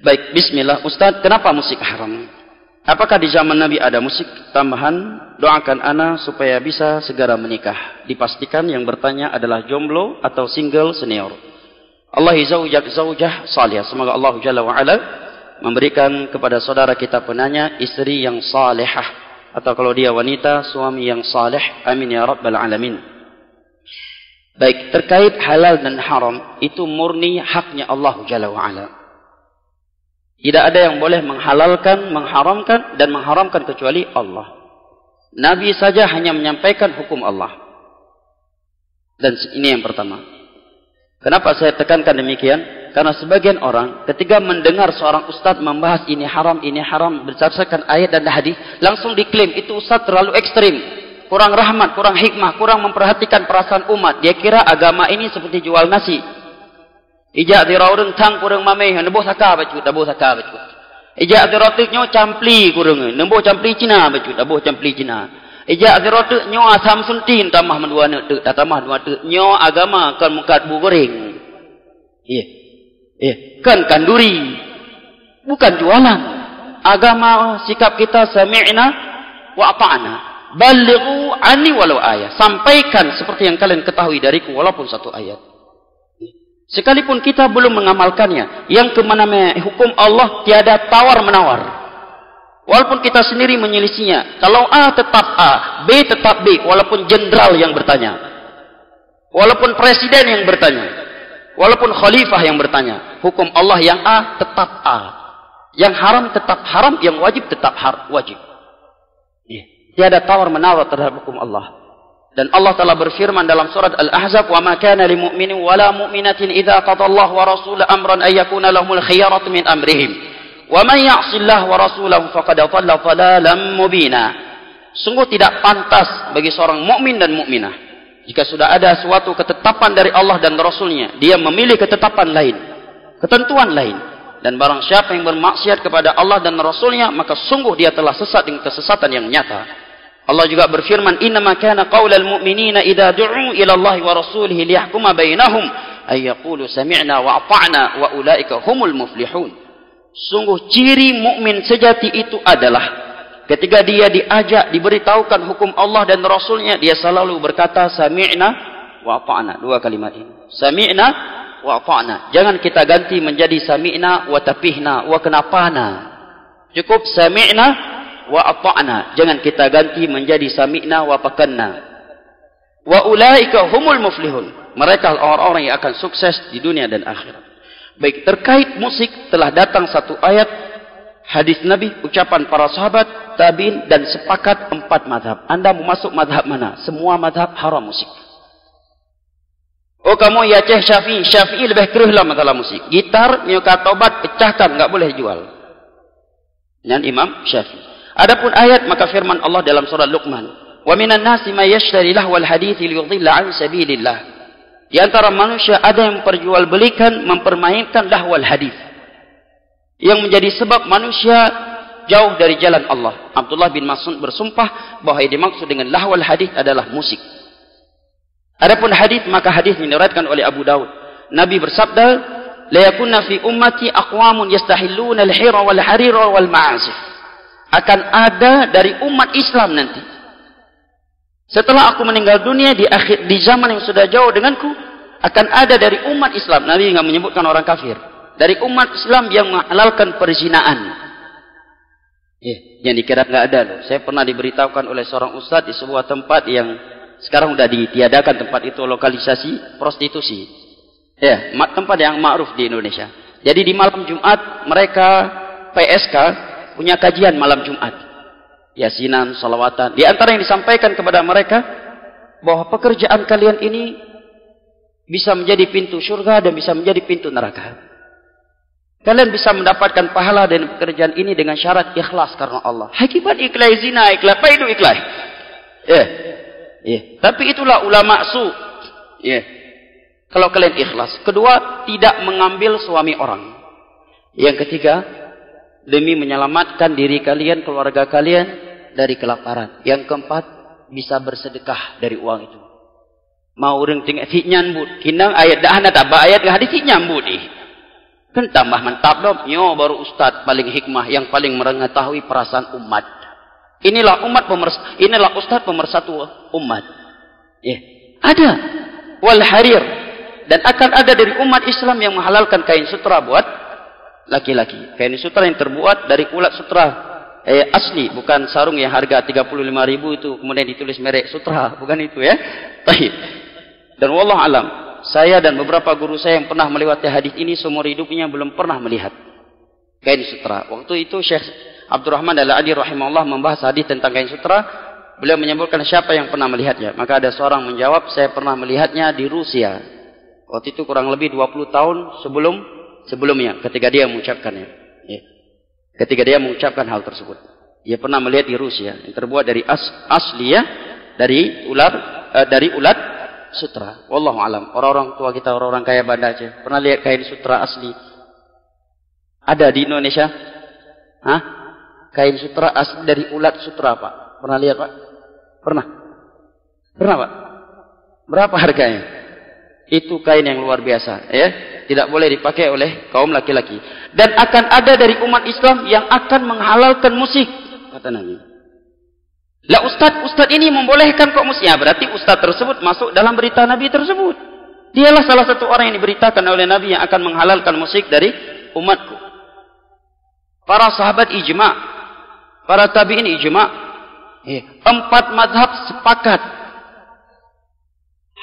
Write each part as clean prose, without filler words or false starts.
Baik, bismillah. Ustaz, kenapa musik haram? Apakah di zaman Nabi ada musik tambahan? Doakan ana supaya bisa segera menikah. Dipastikan yang bertanya adalah jomblo atau single senior. Allah zaujah salihah. Semoga Allah Jalla wa Ala memberikan kepada saudara kita penanya istri yang salihah, atau kalau dia wanita, suami yang saleh. Amin ya rabbal alamin. Baik, terkait halal dan haram, itu murni haknya Allah Jalla wa Ala. Tidak ada yang boleh menghalalkan, mengharamkan dan mengharamkan kecuali Allah. Nabi saja hanya menyampaikan hukum Allah. Dan ini yang pertama. Kenapa saya tekankan demikian? Karena sebagian orang ketika mendengar seorang ustaz membahas ini haram berdasarkan ayat dan hadis, langsung diklaim itu ustaz terlalu ekstrim, kurang rahmat, kurang hikmah, kurang memperhatikan perasaan umat. Dia kira agama ini seperti jual nasi. Ijak diraureng tang kurang mameh, nemboh saka bacut, daboh saka bacut. Ijak diroteknya campli kurang, nemboh campli Cina bacut, daboh campli Cina. Ijak dirotek nyo asam suntin tambah mendua ne tek, tambah dua tek. Nyo agama kan mukat bu goreng. Kan kanduri. Bukan jualan. Agama sikap kita sami'na wa ata'na. Balighu anni walau ayat. Sampaikan seperti yang kalian ketahui dariku walaupun satu ayat. Sekalipun kita belum mengamalkannya, yang kemana-mana hukum Allah tiada tawar-menawar. Walaupun kita sendiri menyelisinya, kalau A tetap A, B tetap B, walaupun jenderal yang bertanya, walaupun presiden yang bertanya, walaupun khalifah yang bertanya, hukum Allah yang A tetap A, yang haram tetap haram, yang wajib tetap wajib. Tiada tawar-menawar terhadap hukum Allah. Dan Allah telah berfirman dalam surat Al-Ahzab, "Wa ma kana lil mu'minin wa la mu'minatin idza qadallahu wa rasuluhu amran ay yakuna lahumul khiyaratu min amrihim. Wa man ya'sillaha wa rasulahu faqad dhalla dhalalan mubina." Sungguh tidak pantas bagi seorang mukmin dan mukminah jika sudah ada suatu ketetapan dari Allah dan Rasulnya, dia memilih ketetapan lain, ketentuan lain. Dan barang siapa yang bermaksiat kepada Allah dan Rasulnya, maka sungguh dia telah sesat dengan kesesatan yang nyata. Allah juga berfirman, "Innama kana qaulal mu'minina idza du'u ila Allah wa rasulihi liyahkuma bainahum ay yaqulu sami'na wa ata'na wa ulaika humul muflihun." Sungguh ciri mukmin sejati itu adalah ketika dia diajak, diberitahukan hukum Allah dan Rasulnya, dia selalu berkata sami'na wa ata'na. Dua kalimat ini. Sami'na wa ata'na. Jangan kita ganti menjadi sami'na wa tapihna wa kenapana. Cukup sami'na wa ata'na. Jangan kita ganti menjadi sami'na wa pakanna. Wa ulaika humul muflihun. Mereka orang-orang yang akan sukses di dunia dan akhirat. Baik, terkait musik telah datang satu ayat, hadis Nabi, ucapan para sahabat, tabi'in, dan sepakat 4 mazhab. Anda mau masuk mazhab mana? Semua mazhab haram musik. Oh, kamu ya Syekh Syafi'i. Syafi'i lebih kerehlah masalah musik. Gitar, nyuka tobat, pecahkan, enggak boleh jual. Dan Imam Syafi'i. Adapun ayat, maka firman Allah dalam surah Luqman, "Wa minan nasi may yashtari lahwal hadithi liyudhilla 'an sabilillah." Di antara manusia ada yang memperjualbelikan, mempermainkan lahwal hadis, yang menjadi sebab manusia jauh dari jalan Allah. Abdullah bin Mas'ud bersumpah bahwa yang dimaksud dengan lahwal hadis adalah musik. Adapun hadis, maka hadis diriwayatkan oleh Abu Daud. Nabi bersabda, "La yakunna fi ummati aqwamun yastahilluna al-hira wal harira wal ma'azif." Akan ada dari umat Islam nanti, setelah aku meninggal dunia, di zaman yang sudah jauh denganku, akan ada dari umat Islam. Nabi enggak menyebutkan orang kafir. Dari umat Islam yang menghalalkan perzinaan. Yang dikira enggak ada loh. Saya pernah diberitahukan oleh seorang ustaz di sebuah tempat yang sekarang sudah ditiadakan tempat itu, lokalisasi prostitusi. Tempat yang ma'ruf di Indonesia. Jadi di malam Jumat mereka PSK punya kajian malam Jumat. Yasinan, salawatan. Di antara yang disampaikan kepada mereka, bahwa pekerjaan kalian ini bisa menjadi pintu surga dan bisa menjadi pintu neraka. Kalian bisa mendapatkan pahala dari pekerjaan ini dengan syarat ikhlas karena Allah. Hakikat ikhlas zina, ikhlas. Apa itu ikhlas? Tapi itulah ulama su. Kalau kalian ikhlas. Kedua, tidak mengambil suami orang. Yang ketiga, demi menyelamatkan diri kalian, keluarga kalian dari kelaparan. Yang keempat, bisa bersedekah dari uang itu. Mau orang tinggal si nyambut, kinang ayat dah nak tak ayat hadis si nyambut Kan tambah mantap dong. Yo baru ustaz paling hikmah yang paling mengetahui perasaan umat. Inilah ustaz pemersatu umat. Ya, ada wal harir, dan akan ada dari umat Islam yang menghalalkan kain sutra buat laki-laki. Kain sutra yang terbuat dari ulat sutra asli, bukan sarung yang harga 35.000 itu kemudian ditulis merek sutra, bukan itu ya. Baik. Dan wallahu alam, saya dan beberapa guru saya yang pernah melewati hadis ini seumur hidupnya belum pernah melihat kain sutra. Waktu itu Syekh Abdurrahman Al-Adi rahimahullah membahas hadis tentang kain sutra. Beliau menyebutkan siapa yang pernah melihatnya. Maka ada seorang menjawab, saya pernah melihatnya di Rusia. Waktu itu kurang lebih 20 tahun sebelumnya ketika dia mengucapkannya. Ya. Ketika dia mengucapkan hal tersebut. Dia pernah melihat di Rusia yang terbuat dari asli ya, dari ulat sutra. Wallahu alam. Orang-orang tua kita, orang-orang kaya Banda Aceh pernah lihat kain sutra asli? Ada di Indonesia? Hah? Kain sutra asli dari ulat sutra, Pak. Pernah lihat, Pak? Pernah? Pernah, Pak? Berapa harganya? Itu kain yang luar biasa, ya. Tidak boleh dipakai oleh kaum laki-laki. Dan akan ada dari umat Islam yang akan menghalalkan musik, kata Nabi. Lah ustaz ini membolehkan kok musik? Ya, berarti ustaz tersebut masuk dalam berita Nabi tersebut. Dialah salah satu orang yang diberitakan oleh Nabi yang akan menghalalkan musik dari umatku. Para sahabat ijma', para tabi'in ijma'. 4 mazhab sepakat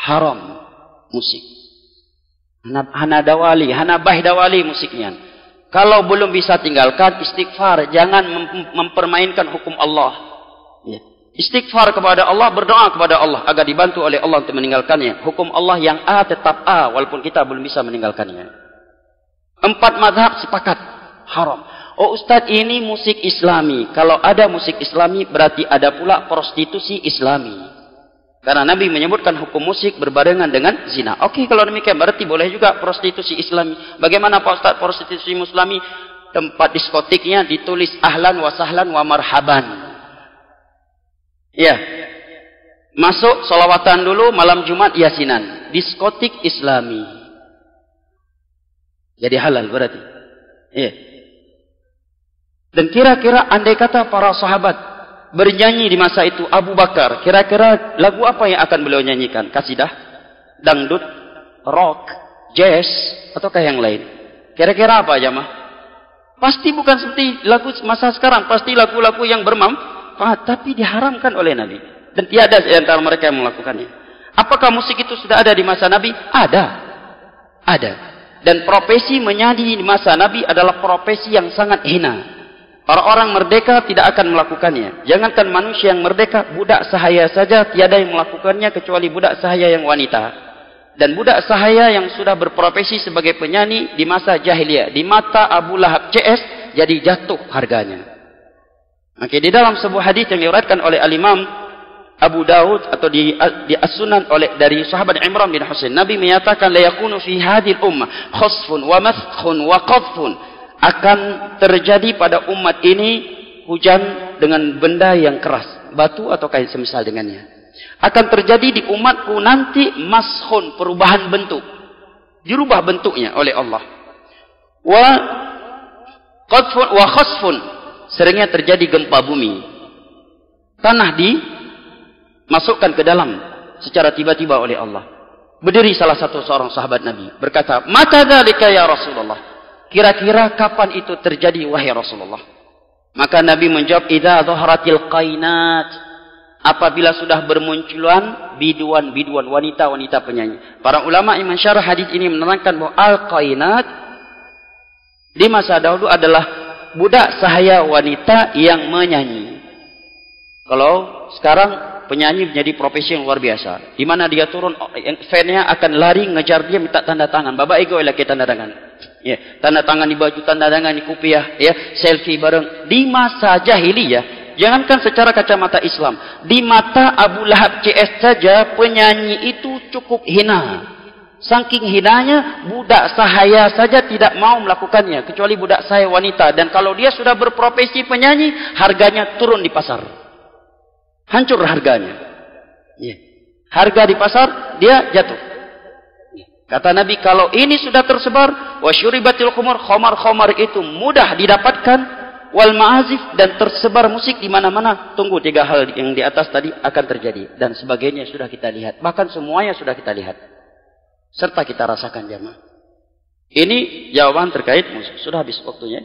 haram musik. Hanabahdawali musiknya. Kalau belum bisa tinggalkan, istighfar, jangan mempermainkan hukum Allah. Ya. Istighfar kepada Allah, berdoa kepada Allah agar dibantu oleh Allah untuk meninggalkannya. Hukum Allah yang A tetap A walaupun kita belum bisa meninggalkannya. 4 mazhab sepakat haram. Oh Ustaz, ini musik Islami. Kalau ada musik Islami berarti ada pula prostitusi Islami. Karena Nabi menyebutkan hukum musik berbarengan dengan zina. Oke, kalau demikian berarti boleh juga prostitusi Islami. Bagaimana Pak Ustaz prostitusi Islami? Tempat diskotiknya ditulis ahlan wa sahlan wa marhaban. Ya. Masuk solawatan dulu, malam Jumat yasinan. Diskotik Islami. Jadi halal berarti. Iya. Dan kira-kira andai kata para sahabat bernyanyi di masa itu, Abu Bakar, kira-kira lagu apa yang akan beliau nyanyikan? Kasidah, dangdut, rock, jazz, ataukah yang lain? Kira-kira apa jamaah? Pasti bukan seperti lagu masa sekarang, pasti lagu-lagu yang bermanfaat, tapi diharamkan oleh Nabi. Dan tiada di antara mereka yang melakukannya. Apakah musik itu sudah ada di masa Nabi? Ada. Ada. Dan profesi menyanyi di masa Nabi adalah profesi yang sangat hina. Para orang merdeka tidak akan melakukannya. Jangankan manusia yang merdeka, budak sahaya saja tiada yang melakukannya kecuali budak sahaya yang wanita. Dan budak sahaya yang sudah berprofesi sebagai penyanyi di masa jahiliyah, di mata Abu Lahab CS, jadi jatuh harganya. Maka di dalam sebuah hadis yang diriwayatkan oleh Al-Imam Abu Daud atau di As-Sunan dari sahabat Imran bin Husain, Nabi menyatakan la yakunu fi hadhil ummah khasfun wa maskhun wa qadhfun. Akan terjadi pada umat ini hujan dengan benda yang keras, batu atau kain semisal dengannya. Akan terjadi di umatku nanti maskhun, perubahan bentuk, dirubah bentuknya oleh Allah. Wa qadfun wa khasfun, seringnya terjadi gempa bumi, tanah dimasukkan ke dalam secara tiba-tiba oleh Allah. Berdiri salah satu seorang sahabat Nabi berkata, "Mata dzalika ya Rasulullah?" Kira-kira kapan itu terjadi wahai Rasulullah? Maka Nabi menjawab, idza dhaharatil qainat, apabila sudah bermunculan biduan-biduan, wanita-wanita penyanyi. Para ulama yang mensyarah hadis ini menerangkan bahwa al-qainat di masa dahulu adalah budak sahaya wanita yang menyanyi. Kalau sekarang penyanyi menjadi profesi yang luar biasa, di mana dia turun, fan-nya akan lari ngejar dia minta tanda tangan. Bapak ego lagi tanda tangan. Ya, tanda tangan di baju, tanda tangan di kopiah, ya, selfie bareng. Di masa jahiliyah, jangankan secara kacamata Islam, di mata Abu Lahab CS saja penyanyi itu cukup hina. Saking hinanya, budak sahaya saja tidak mau melakukannya kecuali budak sahaya wanita. Dan kalau dia sudah berprofesi penyanyi, harganya turun di pasar. Hancur harganya. Ya. Harga di pasar dia jatuh. Kata Nabi, kalau ini sudah tersebar, wasyuribatil khumur, khamar itu mudah didapatkan, wal ma'azif, dan tersebar musik di mana-mana. Tunggu 3 hal yang di atas tadi akan terjadi, dan sebagainya sudah kita lihat. Bahkan semuanya sudah kita lihat, serta kita rasakan jamaah. Ini jawaban terkait musik. Sudah habis waktunya.